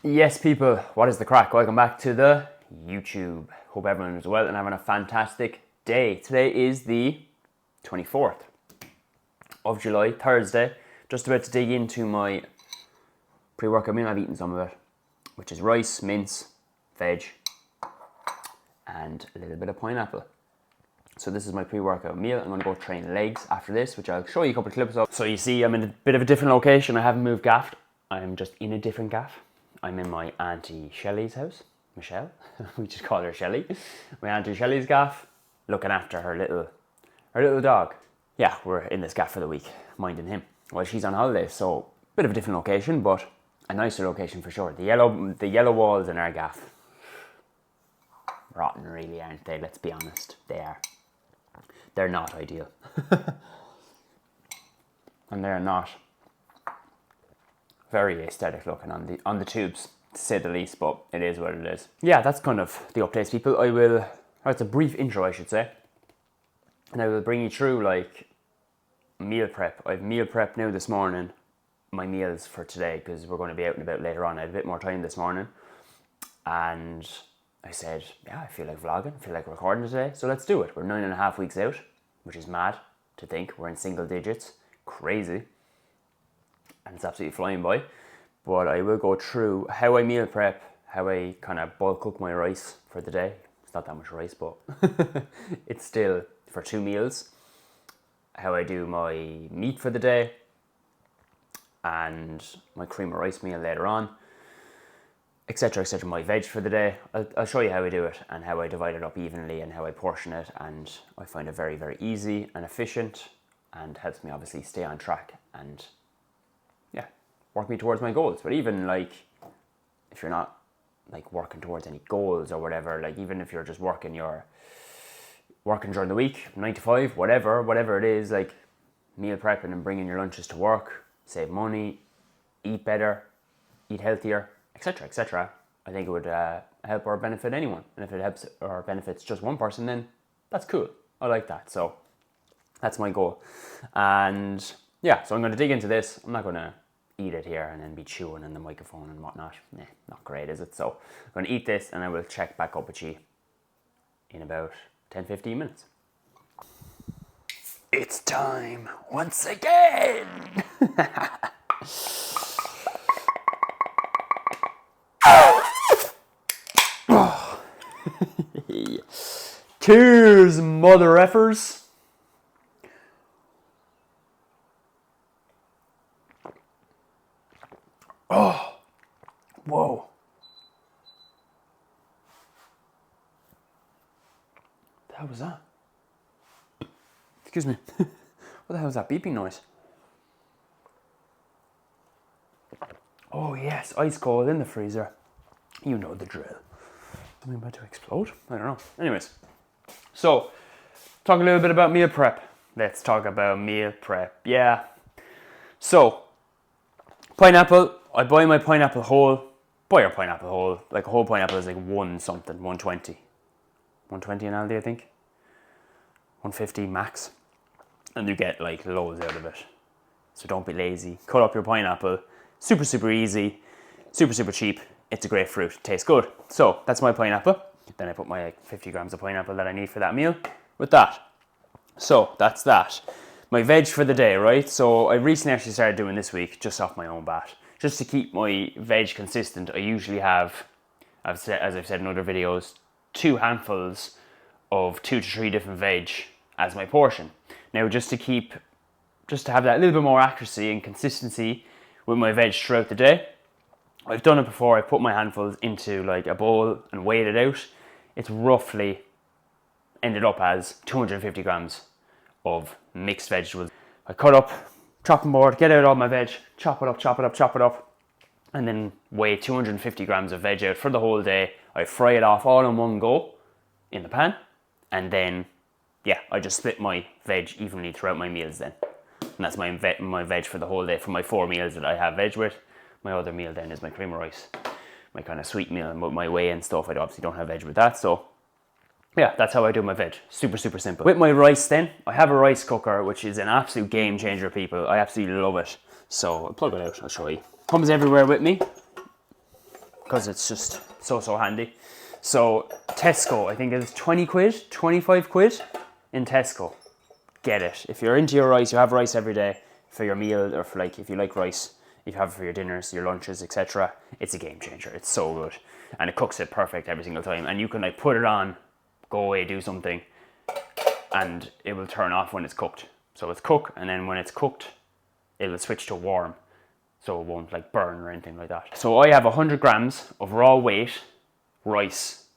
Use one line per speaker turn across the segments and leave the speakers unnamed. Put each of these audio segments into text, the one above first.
Yes, people, what is the crack? Welcome back to the YouTube. Hope everyone is well and having a fantastic day. Today is the 24th of July, Thursday. Just about to dig into my pre-workout meal. I've eaten some of it, which is rice, mince, veg, and a little bit of pineapple. So this is my pre-workout meal. I'm going to go train legs after this, which I'll show you a couple of clips of. So you see I'm in a bit of a different location. I haven't moved gaff. I'm just in a different gaff. I'm in my Auntie Shelley's house. Michelle, we just call her Shelley. My Auntie Shelley's gaff, looking after her little dog. Yeah, we're in this gaff for the week, minding him while she's on holiday. So bit of a different location, but a nicer location for sure. The yellow walls in our gaff, rotten really, aren't they? Let's be honest, they are. They're not ideal. And they're not very aesthetic looking on the tubes, to say the least, but it is what it is. Yeah, that's kind of the updates, people. It's a brief intro, I should say. And I will bring you through like meal prep. I've meal prep now this morning, my meals for today, because we're going to be out and about later on. I had a bit more time this morning. And I said, yeah, I feel like vlogging, I feel like recording today, so let's do it. We're 9.5 weeks out, which is mad to think. We're in single digits, crazy. And it's absolutely flying by. But I will go through how I meal prep, how I kind of bulk cook my rice for the day. It's not that much rice, but it's still for 2 meals. How I do my meat for the day, and my cream of rice meal later on, etc, etc. My veg for the day. I'll show you how I do it and how I divide it up evenly and how I portion it, and I find it very, very easy and efficient and helps me obviously stay on track and yeah, work me towards my goals. But even like if you're not like working towards any goals or whatever, like even if you're just working during the week, 9 to 5, whatever it is, like meal prepping and bringing your lunches to work, save money, eat better, eat healthier, etc, etc. I think it would help or benefit anyone. And if it helps or benefits just one person, then that's cool. I like that. So that's my goal. And yeah, so I'm going to dig into this. I'm not going to eat it here and then be chewing in the microphone and whatnot. Nah, not great, is it? So I'm going to eat this and I will check back up with you in about 10-15 minutes. It's time once again. Cheers, mother effers. Oh, whoa. What the hell was that? Excuse me. What the hell was that beeping noise? Oh yes, ice cold in the freezer. You know the drill. Am I about to explode? I don't know. Anyways, so talk a little bit about meal prep. Let's talk about meal prep. Yeah. So pineapple. I buy my pineapple whole. Buy your pineapple whole. Like a whole pineapple is like 120. 120 in Aldi, I think. 150 max. And you get like loads out of it. So don't be lazy. Cut up your pineapple. Super, super easy. Super, super cheap. It's a great fruit. Tastes good. So that's my pineapple. Then I put my 50 grams of pineapple that I need for that meal with that. So that's that. My veg for the day, right? So I recently actually started doing this week just off my own bat. Just to keep my veg consistent, I usually have, as I've said in other videos, 2 handfuls of 2 to 3 different veg as my portion. Now just to have that little bit more accuracy and consistency with my veg throughout the day, I've done it before. I put my handfuls into like a bowl and weighed it out. It's roughly ended up as 250 grams of mixed vegetables. I cut up, chopping board, get out all my veg, chop it up, and then weigh 250 grams of veg out for the whole day. I fry it off all in one go in the pan, and then yeah, I just split my veg evenly throughout my meals then. And that's my veg for the whole day for my 4 meals that I have veg with. My other meal then is my cream of rice, my kind of sweet meal, and my whey and stuff. I obviously don't have veg with that, so yeah, that's how I do my veg. Super, super simple. With my rice then, I have a rice cooker, which is an absolute game changer, people. I absolutely love it. So I'll plug it out, I'll show you. Comes everywhere with me. because it's just so handy. So Tesco, I think it's 20 quid, 25 quid in Tesco. Get it. If you're into your rice, you have rice every day for your meal, or for like, if you like rice, you have it for your dinners, your lunches, etc. It's a game changer. It's so good. And it cooks it perfect every single time. And you can like put it on, go away, do something, and it will turn off when it's cooked. So it's cooked, and then when it's cooked, it'll switch to warm. So it won't like burn or anything like that. So I have 100 grams of raw weight rice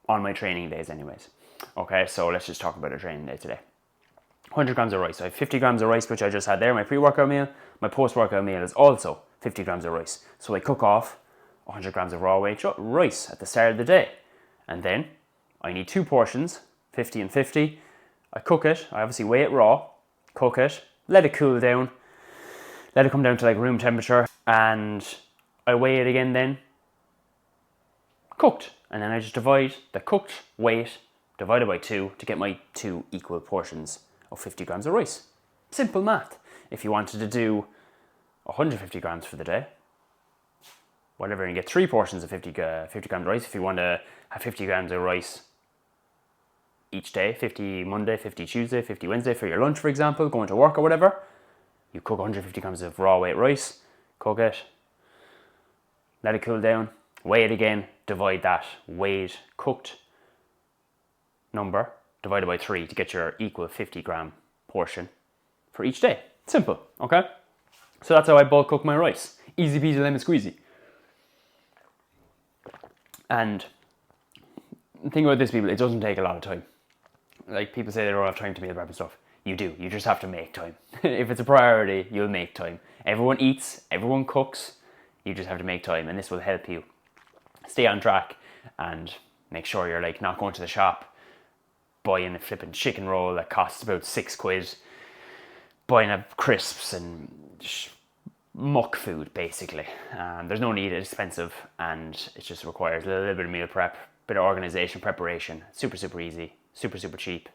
on my training days anyways. Okay, so let's just talk about a training day today. 100 grams of rice. I have 50 grams of rice, which I just had there, my pre-workout meal. My post-workout meal is also 50 grams of rice. So I cook off 100 grams of raw weight rice at the start of the day. And then I need 2 portions, 50 and 50. I cook it, I obviously weigh it raw, cook it, let it cool down, let it come down to like room temperature, and I weigh it again then, cooked. And then I just divide the cooked weight divided by 2 to get my 2 equal portions of 50 grams of rice. Simple math. If you wanted to do 150 grams for the day, whatever, and get 3 portions of 50 grams of rice. If you want to have 50 grams of rice each day, 50 Monday, 50 Tuesday, 50 Wednesday for your lunch, for example, going to work or whatever, you cook 150 grams of raw weight rice, cook it, let it cool down, weigh it again, divide that weighed cooked number divided by 3 to get your equal 50 gram portion for each day. Simple, okay? So that's how I bulk cook my rice. Easy peasy lemon squeezy. And the thing about this, people, it doesn't take a lot of time. Like, people say they don't have time to meal prep and stuff. You do. You just have to make time. If it's a priority, you'll make time. Everyone eats, everyone cooks. You just have to make time, and this will help you stay on track and make sure you're like not going to the shop, buying a flipping chicken roll that costs about 6 quid, buying up crisps and muck food, basically. There's no need, it's expensive, and it just requires a little bit of meal prep, bit of organization, preparation. Super easy, super cheap.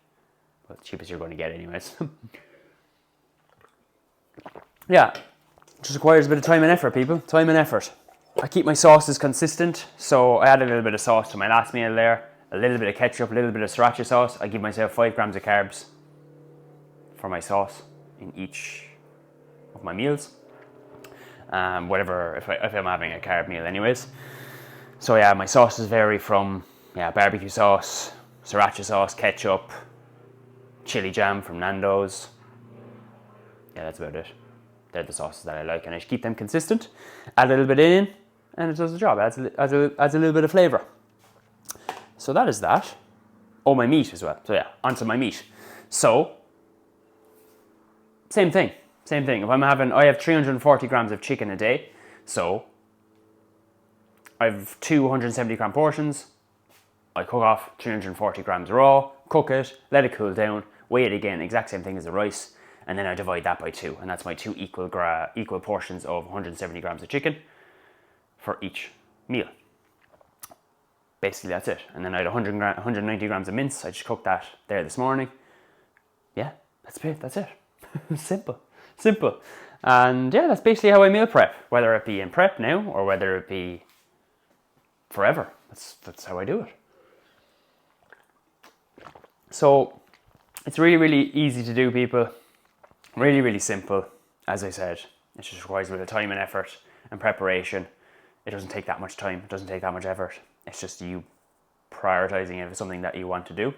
Well, the cheapest you're going to get anyways. Yeah, just requires a bit of time and effort, people. Time and effort. I keep my sauces consistent, so I add a little bit of sauce to my last meal there, a little bit of ketchup, a little bit of sriracha sauce. I give myself 5 grams of carbs for my sauce in each of my meals. Whatever, if I'm having a carb meal anyways. So yeah, my sauces vary from barbecue sauce, sriracha sauce, ketchup, chili jam from Nando's. Yeah, that's about it. They're the sauces that I like, and I keep them consistent. Add a little bit in, and it does the job. Adds a little bit of flavour. So that is that. Oh, my meat as well. So yeah, onto my meat. So, same thing. If I have 340 grams of chicken a day, so I have 270 gram portions. I cook off 340 grams raw, cook it, let it cool down, weigh it again, exact same thing as the rice, and then I divide that by 2, and that's my 2 equal portions of 170 grams of chicken for each meal. Basically, that's it. And then I had 190 grams of mince. I just cooked that there this morning. Yeah, that's it. Simple. And yeah, that's basically how I meal prep, whether it be in prep now or whether it be forever. That's how I do it. So it's really easy to do, people. Really simple. As I said, it just requires a bit of time and effort and preparation. It doesn't take that much time. It doesn't take that much effort. It's just you prioritizing it as something that you want to do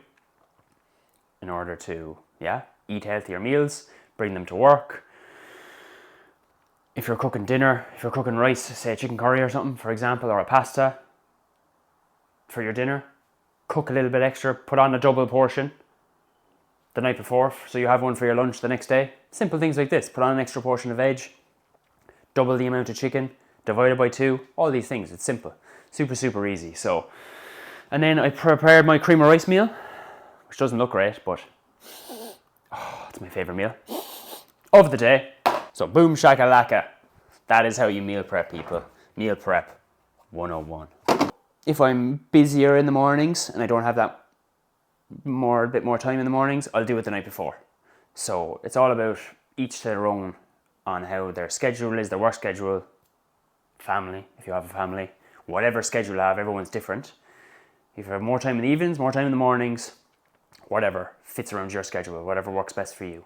in order to, eat healthier meals, bring them to work. If you're cooking dinner, if you're cooking rice, say a chicken curry or something, for example, or a pasta for your dinner, cook a little bit extra, put on a double portion the night before, so you have one for your lunch the next day. Simple things like this. Put on an extra portion of veg, double the amount of chicken, divide it by 2, all these things. It's simple. Super easy. So, and then I prepared my cream of rice meal, which doesn't look great, but it's my favorite meal of the day. So boom shakalaka. That is how you meal prep, people. Meal prep 101. If I'm busier in the mornings and I don't have a bit more time in the mornings, I'll do it the night before. So it's all about each to their own on how their schedule is, their work schedule, family, if you have a family, whatever schedule you have, everyone's different. If you have more time in the evenings, more time in the mornings, whatever fits around your schedule, whatever works best for you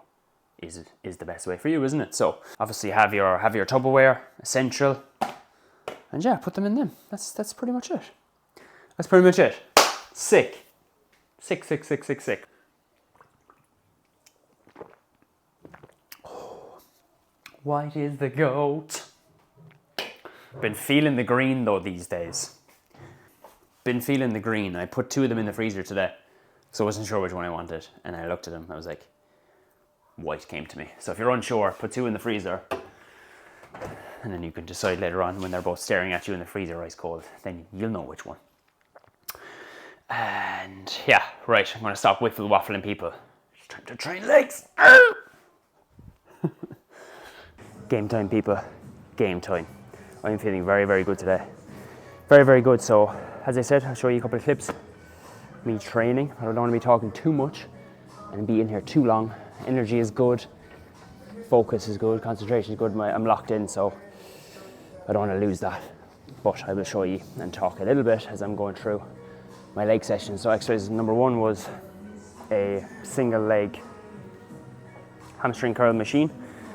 is the best way for you, isn't it? So obviously have your Tupperware, essential, and yeah, put them in them. That's pretty much it. That's pretty much it. Sick. White is the goat. Been feeling the green though these days. Been feeling the green. I put 2 of them in the freezer today, so I wasn't sure which one I wanted. And I looked at them, I was like, white came to me. So if you're unsure, put 2 in the freezer. And then you can decide later on when they're both staring at you in the freezer ice cold. Then you'll know which one. And yeah, right, I'm going to stop wiffle waffling people. Just trying to train legs. Game time, people. Game time. I'm feeling very, very good today. Very, very good. So, as I said, I'll show you a couple of clips. Me training. I don't want to be talking too much and be in here too long. Energy is good. Focus is good. Concentration is good. I'm locked in, so I don't want to lose that. But I will show you and talk a little bit as I'm going through my leg session. So exercise number 1 was a single leg hamstring curl machine.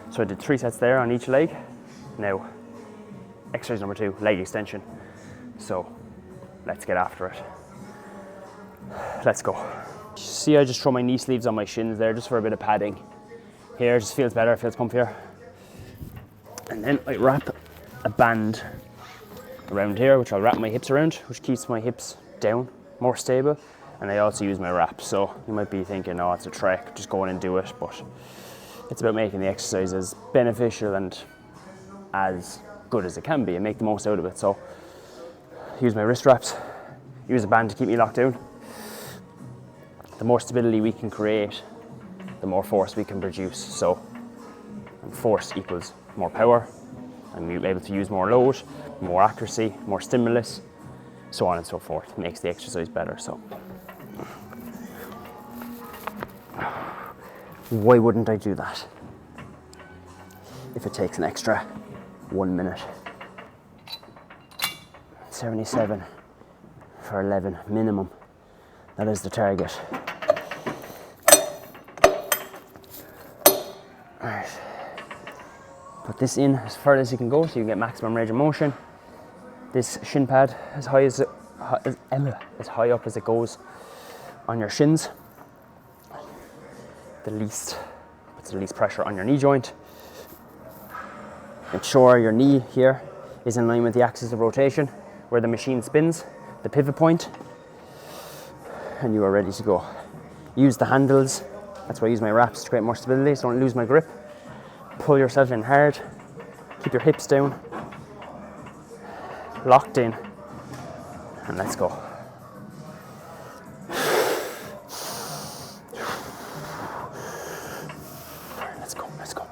So I did 3 sets there on each leg. Now, exercise number 2, leg extension. So let's get after it. Let's go. See, I just throw my knee sleeves on my shins there just for a bit of padding. Here, just feels better, feels comfier. And then I wrap a band around here, which I'll wrap my hips around, which keeps my hips down, more stable. And I also use my wrap. So you might be thinking, oh, it's a trek, just go in and do it. But it's about making the exercise as beneficial and as good as it can be and make the most out of it. So use my wrist wraps, use a band to keep me locked down. The more stability we can create, the more force we can produce. So force equals more power. I'm able to use more load, more accuracy, more stimulus, so on and so forth. It makes the exercise better. So why wouldn't I do that if it takes an extra 1 minute? 77 for 11 minimum. That is the target. Alright. Put this in as far as you can go so you can get maximum range of motion. This shin pad as high up as it goes on your shins. Puts the least pressure on your knee joint. Make sure your knee here is in line with the axis of rotation where the machine spins, the pivot point, and you are ready to go. Use the handles. That's why I use my wraps to create more stability so I don't lose my grip. Pull yourself in hard. Keep your hips down. Locked in. And let's go. Let's go.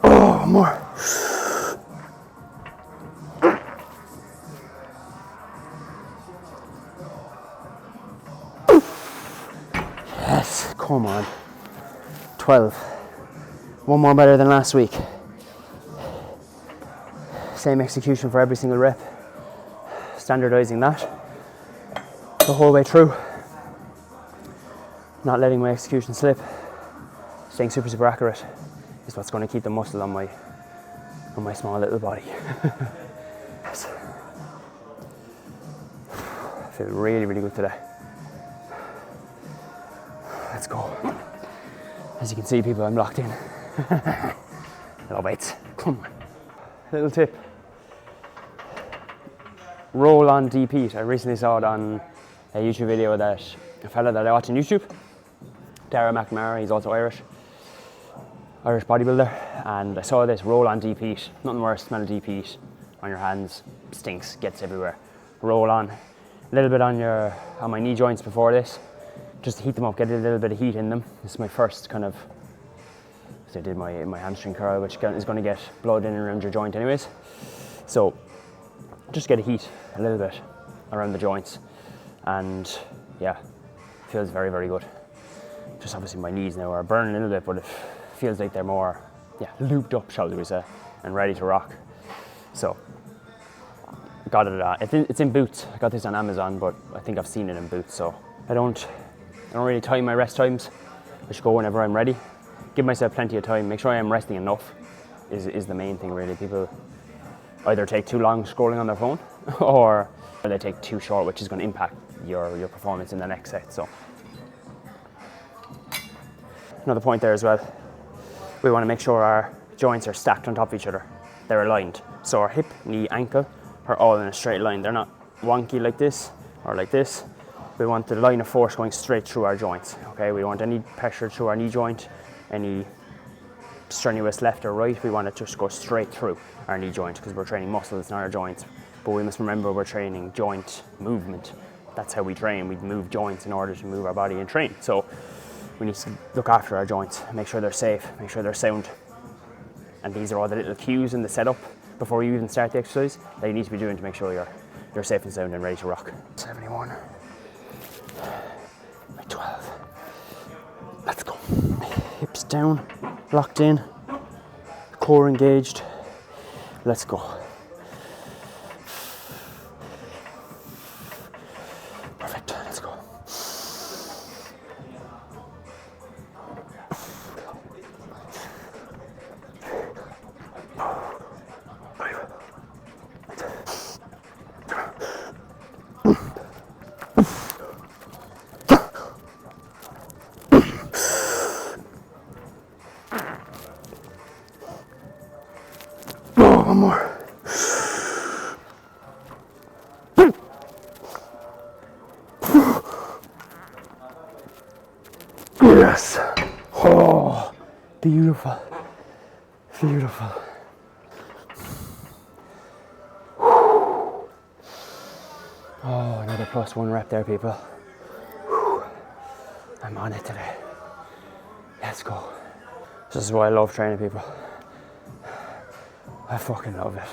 Oh, more. Yes, come on. 12. One more better than last week. Same execution for every single rep. Standardizing that the whole way through. Not letting my execution slip. Staying super, super accurate is what's going to keep the muscle on my small little body. Yes. I feel really, really good today. Let's go. As you can see, people, I'm locked in. Low weights. Come on. Little tip.
roll on deep heat. I recently saw it on a YouTube video that a fella that I watch on YouTube, Dara McNamara, he's also Irish bodybuilder, and I saw this roll on deep heat. Nothing worse, smell of deep heat on your hands, stinks, gets everywhere. Roll on, a little bit on my knee joints before this, just to heat them up, get a little bit of heat in them. This is my first kind of, I did my hamstring curl, which is going to get blood in and around your joint anyways. So just get a heat a little bit around the joints, and yeah, feels very, very good. Just obviously my knees now are burning a little bit, but it feels like they're more, looped up, shall we say, and ready to rock. So got it. It's in Boots. I got this on Amazon, but I think I've seen it in Boots. So I don't really time my rest times. I should go whenever I'm ready. Give myself plenty of time. Make sure I am resting enough. Is the main thing really. People either take too long scrolling on their phone, or they take too short, which is going to impact your performance in the next set. So another point there as well. We want to make sure our joints are stacked on top of each other. They're aligned. So our hip, knee, ankle are all in a straight line. They're not wonky like this or like this. We want the line of force going straight through our joints. Okay, we want any pressure through our knee joint, any strenuous left or right, we want it to just go straight through our knee joint, because we're training muscles, not our joints. But we must remember we're training joint movement. That's how we train. We move joints in order to move our body and train. So we need to look after our joints, make sure they're safe, make sure they're sound. And these are all the little cues in the setup before you even start the exercise that you need to be doing to make sure you're safe and sound and ready to rock. 71, 12. Let's go. Hips down, locked in, core engaged. Let's go. Perfect. Let's go. One more. Yes. Oh, beautiful. Beautiful. Oh, another +1 rep there, people. I'm on it today. Let's go. This is why I love training, people. I fucking love it.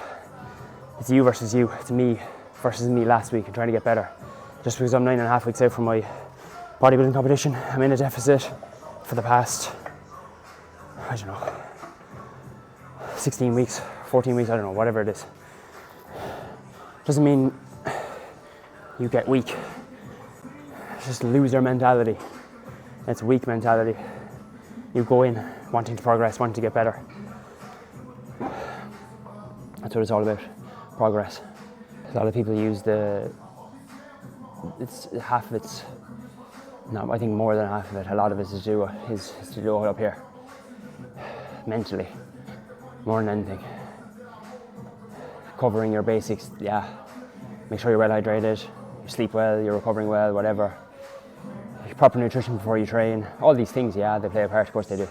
It's you versus you. It's me versus me last week and trying to get better. Just because I'm 9.5 weeks out from my bodybuilding competition, I'm in a deficit for the past, I don't know, 16 weeks, 14 weeks, I don't know, whatever it is. Doesn't mean you get weak. It's just loser mentality. It's weak mentality. You go in wanting to progress, wanting to get better. That's what it's all about, progress. A lot of people use it's half of it's, no, I think more than half of it, a lot of it is to do up here, mentally, more than anything. Covering your basics, yeah. Make sure you're well hydrated, you sleep well, you're recovering well, whatever. Proper nutrition before you train, all these things, yeah, they play a part, of course they do,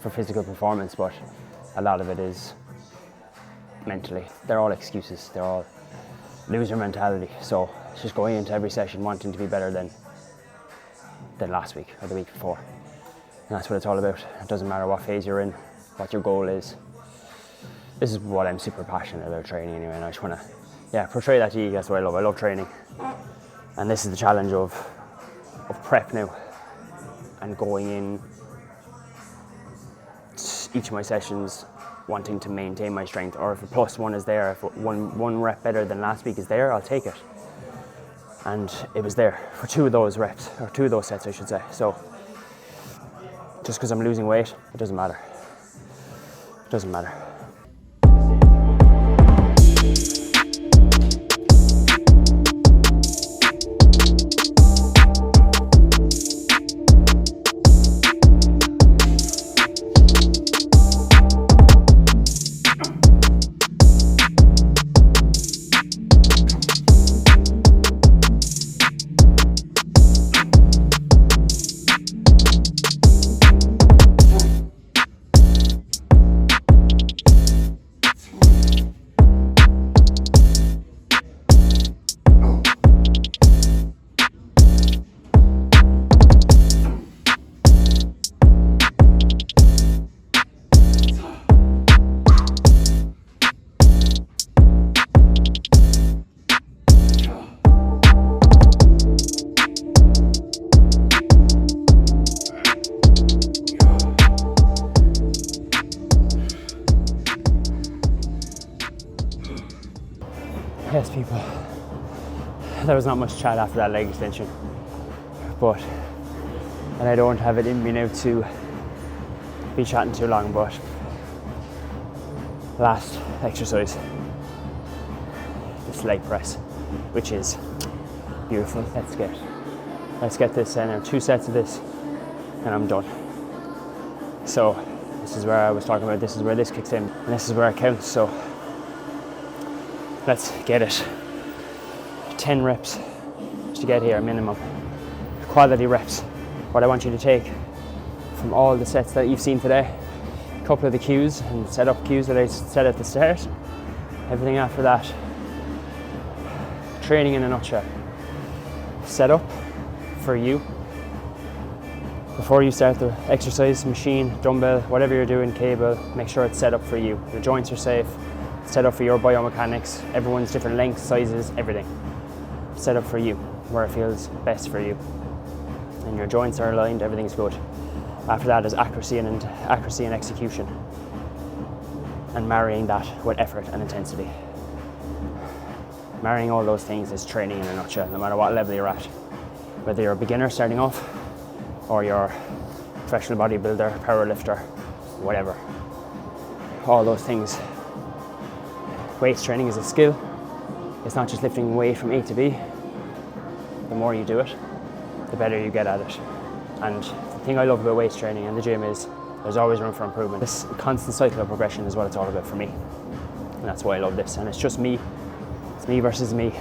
for physical performance, but a lot of it is mentally. They're all excuses, they're all loser mentality. So it's just going into every session wanting to be better than last week or the week before. And that's what it's all about. It doesn't matter what phase you're in, what your goal is. This is what I'm super passionate about training anyway, and I just want to portray that to you. That's what I love. I love training. And this is the challenge of prep now, and going in each of my sessions wanting to maintain my strength, or if a +1 is there, if one rep better than last week is there, I'll take it. And it was there for 2 of those reps, or 2 of those sets I should say. So just because I'm losing weight, it doesn't matter. It doesn't matter. Yes, people. There was not much chat after that leg extension, but, and I don't have it in me now to be chatting too long, but last exercise, this leg press, which is beautiful. Let's get this in, 2 sets of this, and I'm done. So this is where I was talking about, this is where this kicks in, and this is where it counts, so let's get it. 10 reps to get here, minimum. Quality reps. What I want you to take from all the sets that you've seen today, a couple of the cues and setup cues that I said at the start, everything after that. Training in a nutshell. Set up for you. Before you start the exercise, machine, dumbbell, whatever you're doing, cable, make sure it's set up for you. Your joints are safe, set up for your biomechanics, everyone's different lengths, sizes, everything. Set up for you, where it feels best for you. And your joints are aligned, everything's good. After that is accuracy and execution. And marrying that with effort and intensity. Marrying all those things is training in a nutshell, no matter what level you're at. Whether you're a beginner starting off, or you're a professional bodybuilder, powerlifter, whatever. All those things. Weight training is a skill. It's not just lifting weight from A to B. The more you do it, the better you get at it. And the thing I love about weight training in the gym is there's always room for improvement. This constant cycle of progression is what it's all about for me. And that's why I love this. And it's just me. It's me versus me.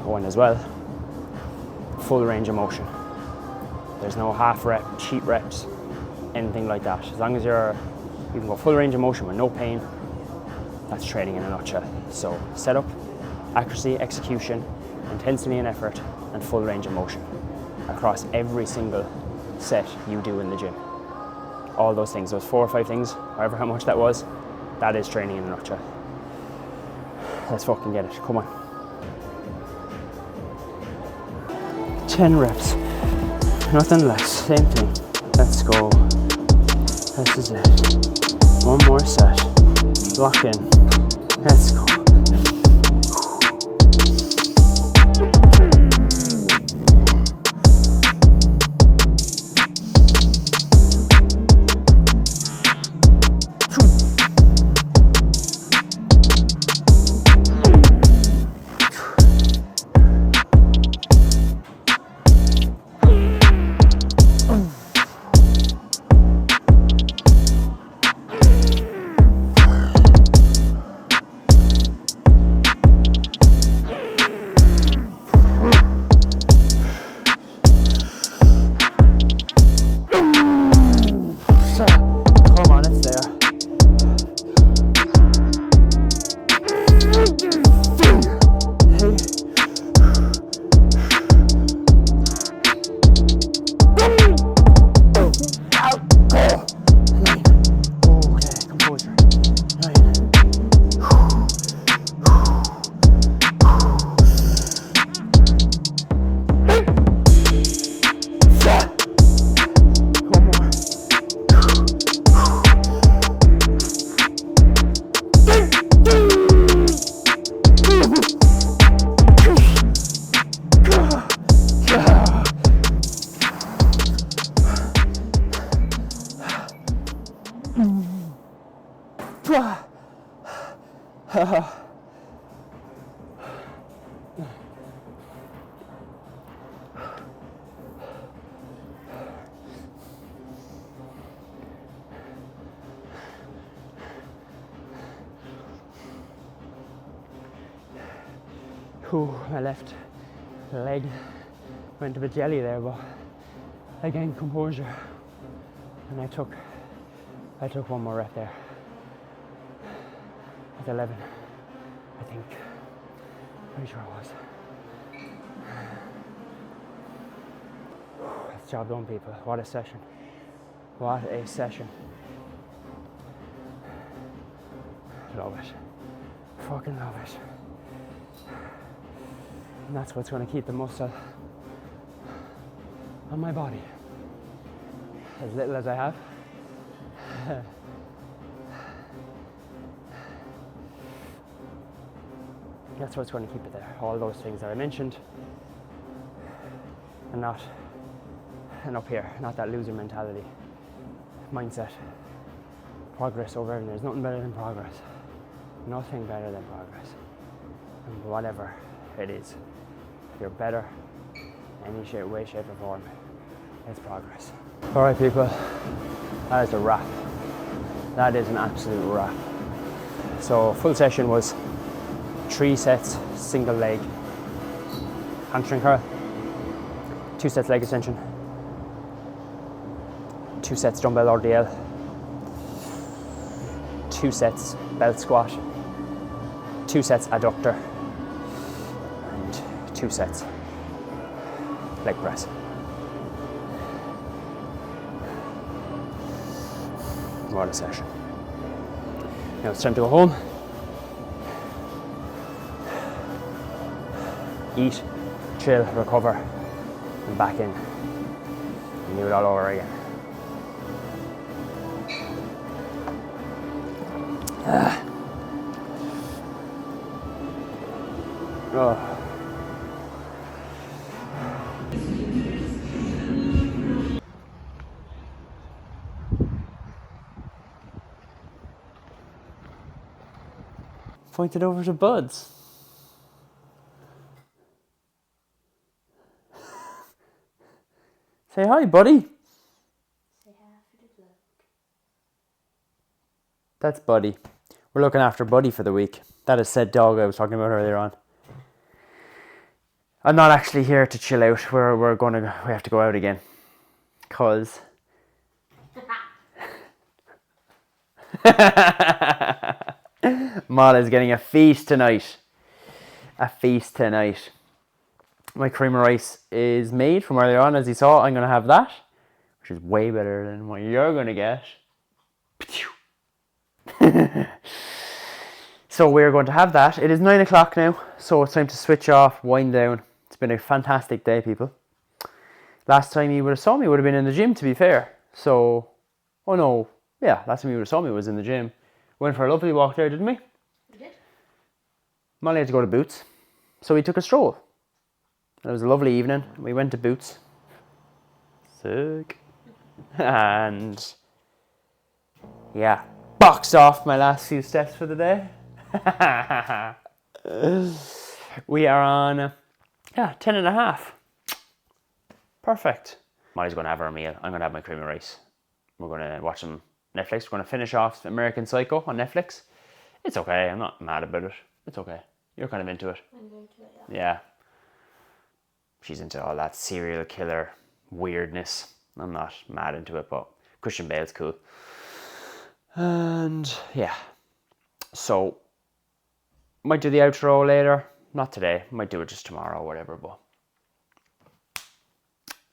Oh, and as well, full range of motion. There's no half rep, cheat reps, anything like that. As long as you can go full range of motion with no pain, that's training in a nutshell. So setup, accuracy, execution, intensity and effort, and full range of motion across every single set you do in the gym. All those things, those 4 or 5 things, however how much that was, that is training in a nutshell. Let's fucking get it, come on. 10 reps, nothing less, same thing. Let's go. This is it. One more set. Lock in. Let's go. My left leg went a bit jelly there, but I gained composure and I took one more rep there at 11, I think. Pretty sure it was. That's job done, people. What a session. What a session. Love it. Fucking love it. And that's what's going to keep the muscle on my body. As little as I have. That's what's going to keep it there. All those things that I mentioned, and up here, not that loser mentality, mindset, progress over everything. There's nothing better than progress. Nothing better than progress. And whatever it is, if you're better, any way, shape or form, it's progress. All right, people, that is a wrap. That is an absolute wrap. So full session was 3 sets, single leg hamstring curl, 2 sets leg extension, 2 sets dumbbell RDL, 2 sets belt squat, 2 sets adductor, and 2 sets leg press. What a session. Now it's time to go home, eat, chill, recover, and back in and do it all over again. Oh. Point it over to Buds. Say hi, buddy.
Say hi for the vlog.
That's Buddy. We're looking after Buddy for the week. That is said dog I was talking about earlier on. I'm not actually here to chill out. We have to go out again. Cause Mala's getting a feast tonight. A feast tonight. My cream of rice is made from earlier on, as you saw. I'm gonna have that, which is way better than what you're gonna get. So we're going to have that. It is 9 o'clock now, so it's time to switch off, wind down. It's been a fantastic day, people. Last time you would have saw me would have been in the gym, to be fair. So, oh no, yeah, last time you would have saw me was in the gym. Went for a lovely walk there, didn't we?
We did.
Molly had to go to Boots, so we took a stroll. It was a lovely evening. We went to Boots. Sick. And yeah, boxed off my last few steps for the day. We are on 10.5. Perfect. Molly's going to have her meal. I'm going to have my cream of rice. We're going to watch some Netflix. We're going to finish off American Psycho on Netflix. It's okay. I'm not mad about it. It's okay. You're kind of into it.
I'm going to it,
Yeah. She's into all that serial killer weirdness. I'm not mad into it, but Christian Bale's cool. And yeah. So, might do the outro later. Not today. Might do it just tomorrow or whatever, but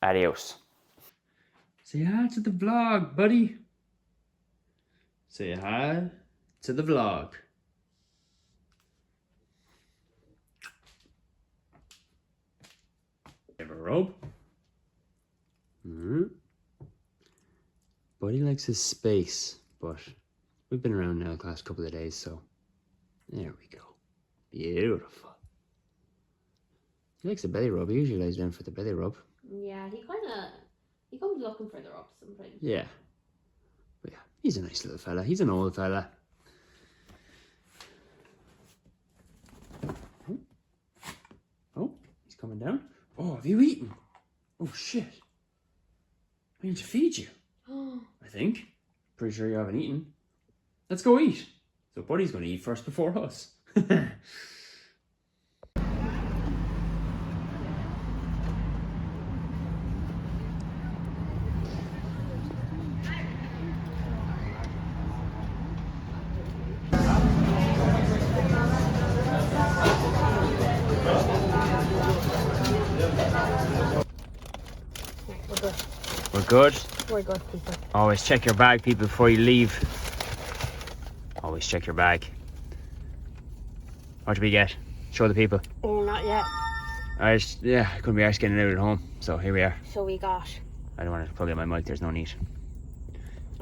adios.
Say hi to the vlog, buddy. Say hi to the vlog. Give a rub. Buddy likes his space, but we've been around now the last couple of days, so there we go. Beautiful. He likes a belly rub. He usually lays down for the belly rub.
Yeah, he comes looking for the rubs sometimes.
Yeah. But yeah, he's a nice little fella. He's an old fella. Oh, he's coming down. Oh, have you eaten? Oh, shit. I need to feed you. I think. Pretty sure you haven't eaten. Let's go eat. So Buddy's going to eat first before us.
We're good.
We're good.
We're good, people.
Always check your bag, people, before you leave. Always check your bag. What did we get? Show the people.
Oh, not yet.
I couldn't be arsed getting it out at home, so here we are.
So we got...
I don't want to plug in my mic, there's no need.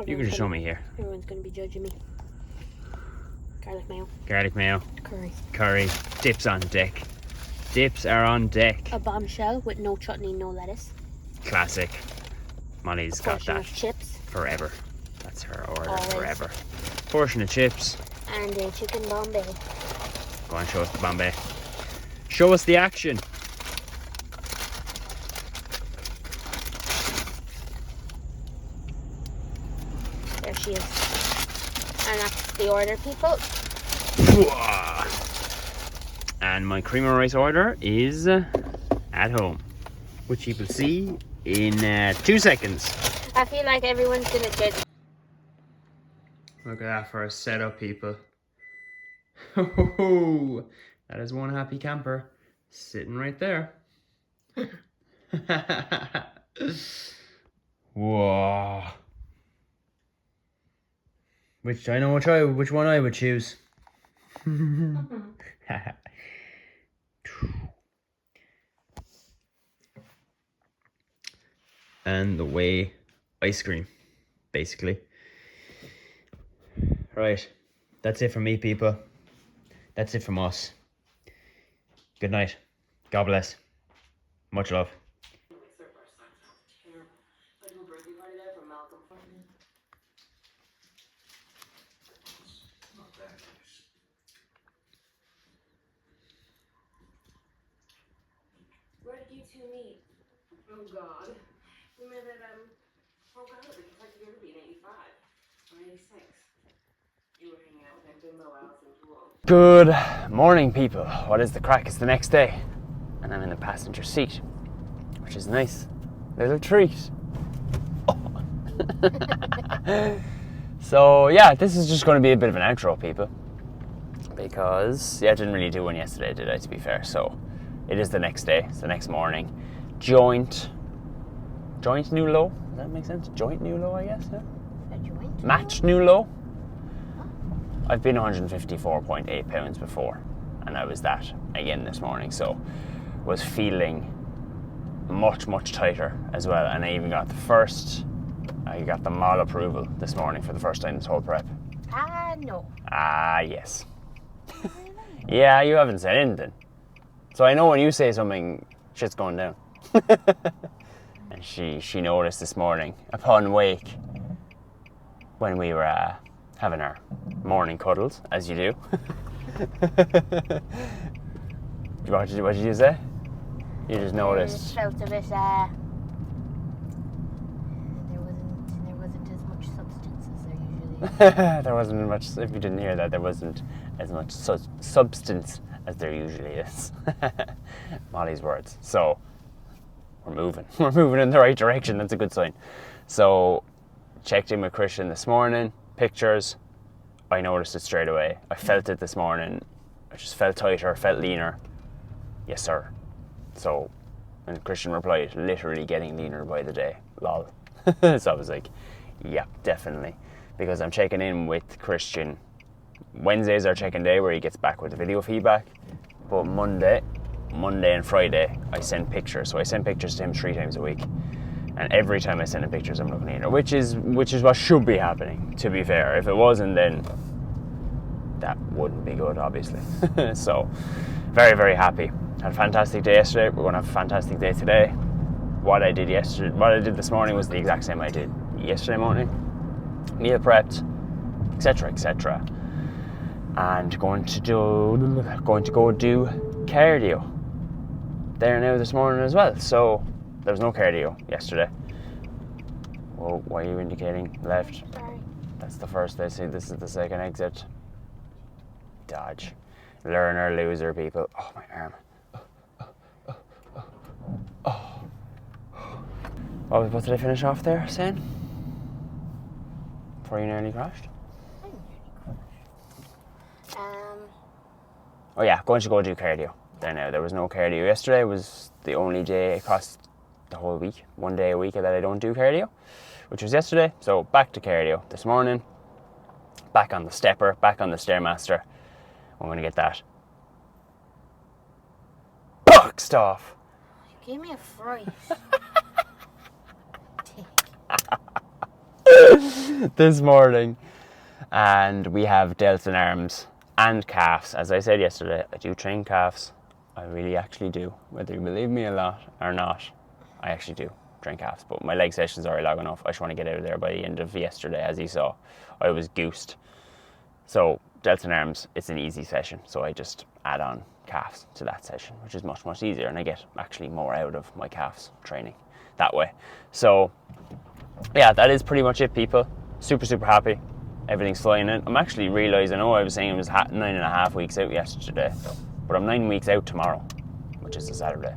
You can just show me here.
Everyone's going to be judging me. Garlic mayo.
Garlic mayo.
Curry.
Curry. Dips on deck. Dips are on deck.
A bombshell with no chutney, no lettuce.
Classic. Molly's
A
got
portion
that
of chips.
forever. That's her order.
Always.
Forever. Portion of chips.
And a chicken Bombay.
Go on, show us the Bombay. Show us the action.
There she is. And that's the order, people.
And my cream of rice order is at home, which you will see in 2 seconds.
I feel like everyone's gonna judge.
Look at that for a setup, people. Oh, that is one happy camper sitting right there. Whoa. Which I know which one I would choose. And the whey ice cream, basically. Right, that's it from me, people. That's it from us. Good night. God bless. Much love.
Where did you two meet? Oh God. We met at oh God, because I could never be in 85 or 86. You were hanging out with that bimbo Alison Pool.
Good morning, people. What is the crack? It's the next day, and I'm in the passenger seat, which is nice. Little treat. Oh. So yeah, this is just going to be a bit of an outro, people, because I didn't really do one yesterday, did I? To be fair, so it is the next day. It's the next morning. Joint new low. Does that make sense? Joint new low, I guess. Yeah?
A joint?
Match new low. I've been 154.8 pounds before, and I was that again this morning, so was feeling much tighter as well. And I even got the mall approval this morning for the first time this whole prep.
No.
Yes. Yeah, you haven't said anything, so I know when you say something, shit's going down. And she noticed this morning upon wake, when we were having our morning cuddles, as you do. What did you say? You just noticed.
Felt a bit, there wasn't as much substance as there usually is.
There wasn't much, if you didn't hear that, there wasn't as much substance as there usually is. Molly's words. So, we're moving. We're moving in the right direction. That's a good sign. So, checked in with Christian this morning. Pictures. I noticed it straight away. I felt it this morning. I just felt tighter, felt leaner. Yes, sir. So, and Christian replied, literally getting leaner by the day. Lol. So I was like, yeah, definitely. Because I'm checking in with Christian. Wednesday's our check-in day where he gets back with the video feedback. But Monday and Friday, I send pictures. So I send pictures to him 3 times a week. And every time I send him pictures, I'm looking leaner, which is what should be happening, to be fair. If it wasn't, then that wouldn't be good, obviously. So, very, very happy. Had a fantastic day yesterday. We're going to have a fantastic day today. What I did this morning was the exact same I did yesterday morning. Meal prepped, etc. And going to go do cardio there now this morning as well. So there was no cardio yesterday. Well, why are you indicating left?
Sorry.
That's the first I see. This is the second exit. Dodge. Learner, loser, people. Oh, my arm. Oh. What did I finish off there, saying? Before you nearly crashed? Oh yeah, going to go do cardio. There was no cardio yesterday. It was the only day across the whole week, 1 day a week that I don't do cardio, which was yesterday. So back to cardio this morning. Back on the stepper, back on the Stairmaster. I'm going to get that boxed off.
You gave me a fright.
This morning. And we have delts and arms and calves. As I said yesterday, I do train calves. I really actually do. Whether you believe me a lot or not, I actually do train calves. But my leg sessions are long enough. I just want to get out of there by the end of yesterday. As you saw, I was goosed. So delts and arms, it's an easy session. So I just add on calves to that session, which is much, much easier. And I get actually more out of my calves training that way. So yeah, that is pretty much it, people. Super, super happy. Everything's flying in. I'm actually realising, I know I was saying it was 9.5 weeks out yesterday, but I'm 9 weeks out tomorrow, which is a Saturday.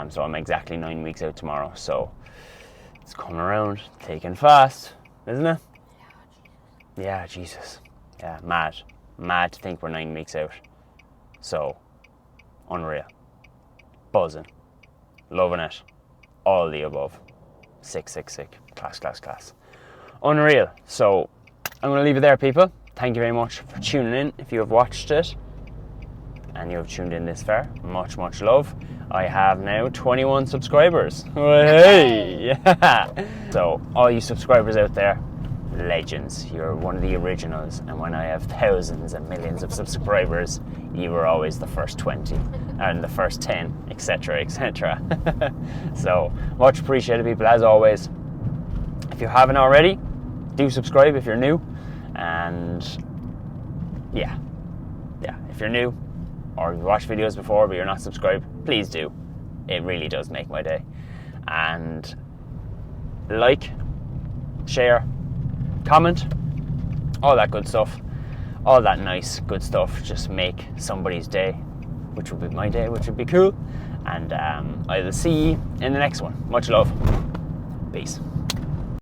So I'm exactly 9 weeks out tomorrow. So it's coming around, taking fast, isn't it? Yeah, Jesus. Yeah, mad. Mad to think we're 9 weeks out. So, unreal. Buzzing. Loving it. All the above. Sick. Class. Unreal. So, I'm going to leave it there, people. Thank you very much for tuning in. If you have watched it and you have tuned in this far, much, much love. I have now 21 subscribers. Hey! Yeah! So, all you subscribers out there, legends. You're one of the originals. And when I have thousands and millions of subscribers, you were always the first 20 and the first 10, etc., etc. So, much appreciated, people, as always. If you haven't already, do subscribe if you're new. And yeah, if you're new or you've watched videos before but you're not subscribed, please do. It really does make my day. And like, share, comment, all that good stuff, all that nice good stuff. Just make somebody's day, which would be my day, which would be cool. And I will see you in the next one. Much love. Peace.